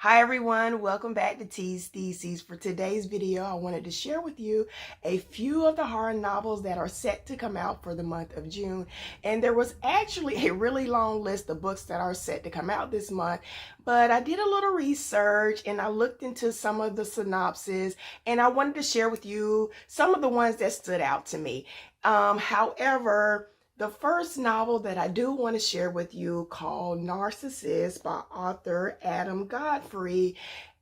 Hi everyone, welcome back to T's Theses. For today's video, I wanted to share with you a few of the horror novels that are set to come out for the month of June. And there was actually a really long list of books that are set to come out this month, but I did a little research and I looked into some of the synopses and I wanted to share with you some of the ones that stood out to me. However, the first novel that I do want to share with you, called Narcissus by author Adam Godfrey,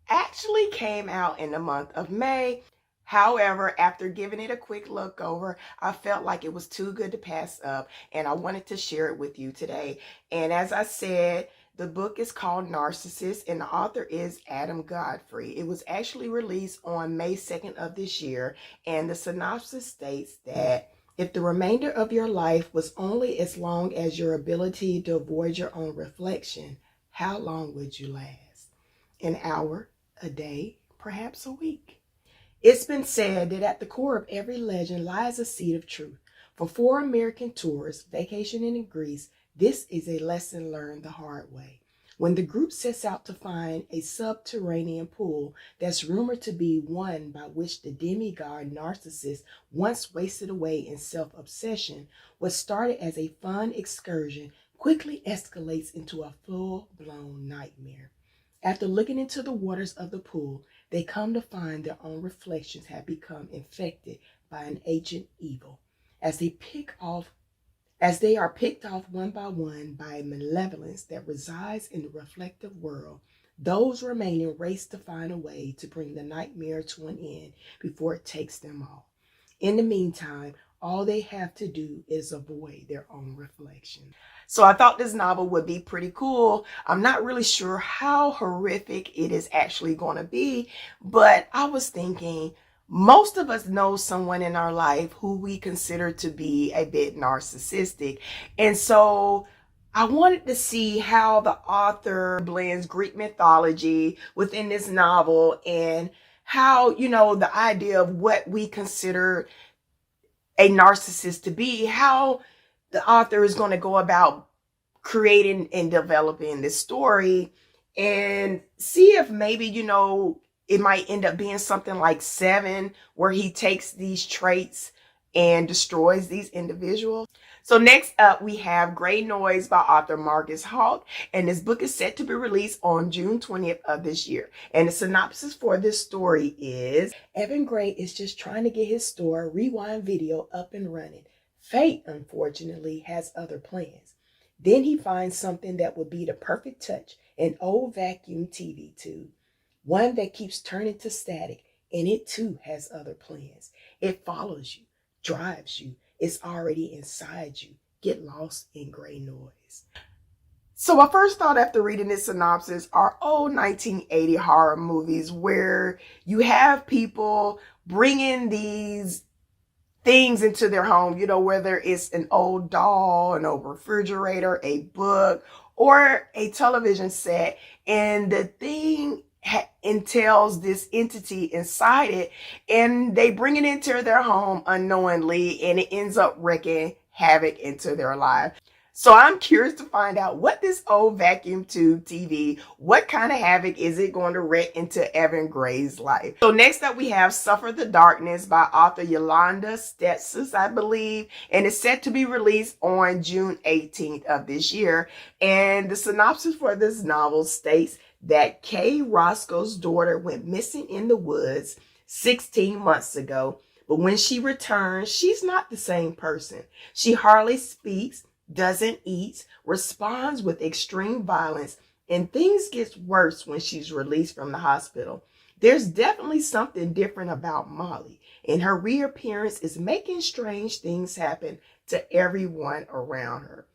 actually came out in the month of May. However, after giving it a quick look over, I felt like it was too good to pass up and I wanted to share it with you today. And as I said, the book is called Narcissus and the author is Adam Godfrey. It was actually released on May 2nd of this year, and the synopsis states that if the remainder of your life was only as long as your ability to avoid your own reflection, how long would you last? An hour, a day, perhaps a week? It's been said that at the core of every legend lies a seed of truth. For 4 American tourists vacationing in Greece, this is a lesson learned the hard way. When the group sets out to find a subterranean pool that's rumored to be one by which the demigod Narcissus once wasted away in self-obsession, what started as a fun excursion quickly escalates into a full-blown nightmare. After looking into the waters of the pool, they come to find their own reflections have become infected by an ancient evil. As they are picked off one by one by a malevolence that resides in the reflective world, those remaining race to find a way to bring the nightmare to an end before it takes them all. In the meantime, all they have to do is avoid their own reflection. So I thought this novel would be pretty cool. I'm not really sure how horrific it is actually going to be, but I was thinking, most of us know someone in our life who we consider to be a bit narcissistic. And so I wanted to see how the author blends Greek mythology within this novel and how, the idea of what we consider a narcissist to be, how the author is going to go about creating and developing this story, and see if maybe, it might end up being something like Seven, where he takes these traits and destroys these individuals. So next up, we have Gray Noise by author Marcus Hawk, and this book is set to be released on June 20th of this year. And the synopsis for this story is, Evan Gray is just trying to get his store, Rewind Video, up and running. Fate, unfortunately, has other plans. Then he finds something that would be the perfect touch, an old vacuum TV tube. One that keeps turning to static, and it too has other plans. It follows you, drives you, it's already inside you. Get lost in Gray Noise. So my first thought after reading this synopsis are old 1980 horror movies where you have people bringing these things into their home, whether it's an old doll, an old refrigerator, a book, or a television set, and the thing entails this entity inside it, and they bring it into their home unknowingly, and it ends up wreaking havoc into their life. So I'm curious to find out what this old vacuum tube TV, what kind of havoc is it going to wreak into Evan Gray's life? So next up, we have Suffer the Darkness by author Yolanda Stetsus, I believe, and it's set to be released on June 18th of this year. And the synopsis for this novel states that Kay Roscoe's daughter went missing in the woods 16 months ago, but when she returns, she's not the same person. She hardly speaks, doesn't eat, responds with extreme violence, and things get worse when she's released from the hospital. There's definitely something different about Molly, and her reappearance is making strange things happen to everyone around her.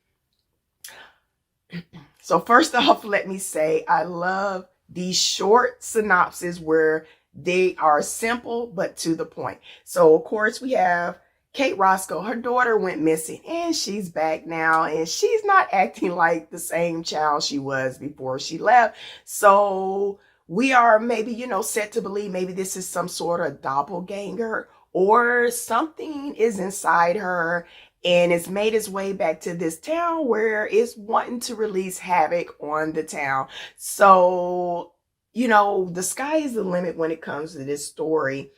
So first off, let me say I love these short synopses where they are simple but to the point. So of course we have Kate Roscoe. Her daughter went missing and she's back now, and she's not acting like the same child she was before she left. So we are maybe, set to believe maybe this is some sort of doppelganger, or something is inside her and it's made its way back to this town where it's wanting to release havoc on the town. So the sky is the limit when it comes to this story.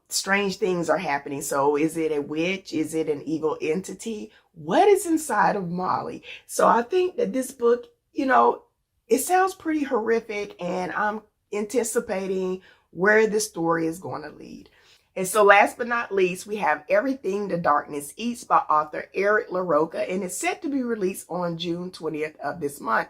Strange things are happening. So is it a witch? Is it an evil entity? What is inside of Molly? So I think that this book, it sounds pretty horrific, and I'm anticipating where this story is going to lead. And so last but not least, we have Everything the Darkness Eats by author Eric LaRocca, and it's set to be released on June 20th of this month.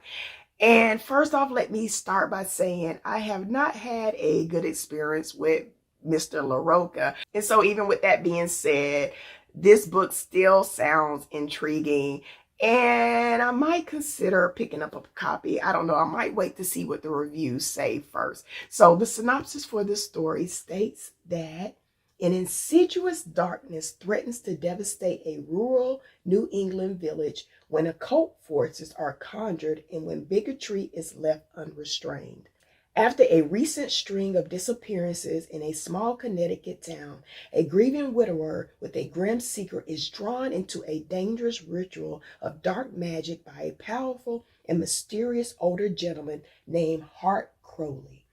And first off, let me start by saying I have not had a good experience with Mr. LaRocca. And so even with that being said, this book still sounds intriguing, and I might consider picking up a copy. I don't know. I might wait to see what the reviews say first. So the synopsis for this story states that an insidious darkness threatens to devastate a rural New England village when occult forces are conjured and when bigotry is left unrestrained. After a recent string of disappearances in a small Connecticut town, a grieving widower with a grim secret is drawn into a dangerous ritual of dark magic by a powerful and mysterious older gentleman named Hart Crowley.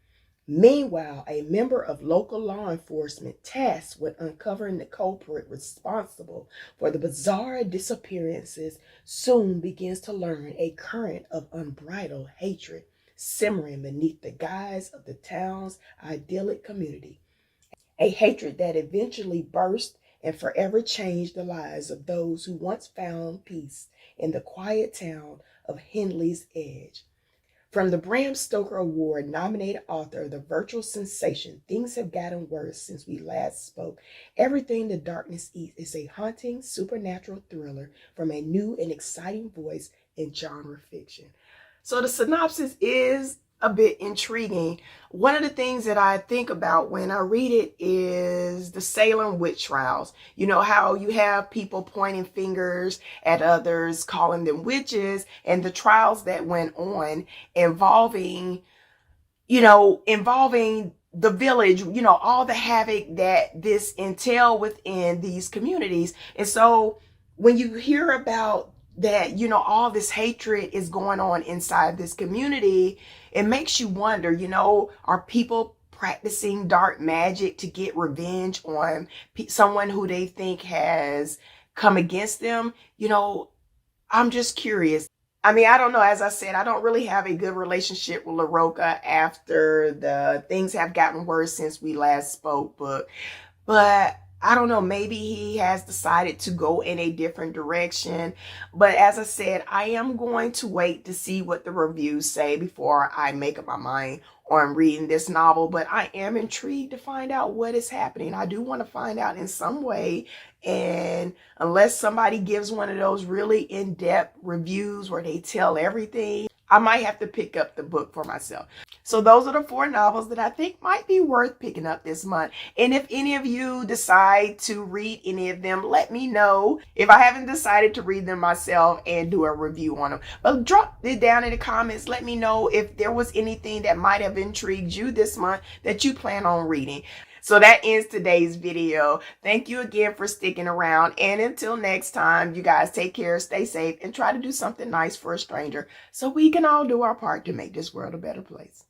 Meanwhile, a member of local law enforcement tasked with uncovering the culprit responsible for the bizarre disappearances soon begins to learn a current of unbridled hatred simmering beneath the guise of the town's idyllic community. A hatred that eventually burst and forever changed the lives of those who once found peace in the quiet town of Henley's Edge. From the Bram Stoker Award nominated author of the virtual sensation Things Have Gotten Worse Since We Last Spoke, Everything the Darkness Eats is a haunting supernatural thriller from a new and exciting voice in genre fiction. So the synopsis is a bit intriguing. One of the things that I think about when I read it is the Salem witch trials. You know how you have people pointing fingers at others, calling them witches, and the trials that went on involving the village, all the havoc that this entail within these communities. And so when you hear about that, all this hatred is going on inside this community, it makes you wonder, are people practicing dark magic to get revenge on someone who they think has come against them? I'm just curious. I mean, I don't know. As I said, I don't really have a good relationship with LaRocca after the Things Have Gotten Worse Since We Last Spoke book. But I don't know, maybe he has decided to go in a different direction. But as I said, I am going to wait to see what the reviews say before I make up my mind on reading this novel. But I am intrigued to find out what is happening. I do want to find out in some way. And unless somebody gives one of those really in-depth reviews where they tell everything, I might have to pick up the book for myself. So those are the 4 novels that I think might be worth picking up this month. And if any of you decide to read any of them, let me know if I haven't decided to read them myself and do a review on them. But drop it down in the comments. Let me know if there was anything that might have intrigued you this month that you plan on reading. So that ends today's video. Thank you again for sticking around. And until next time, you guys take care, stay safe, and try to do something nice for a stranger so we can all do our part to make this world a better place.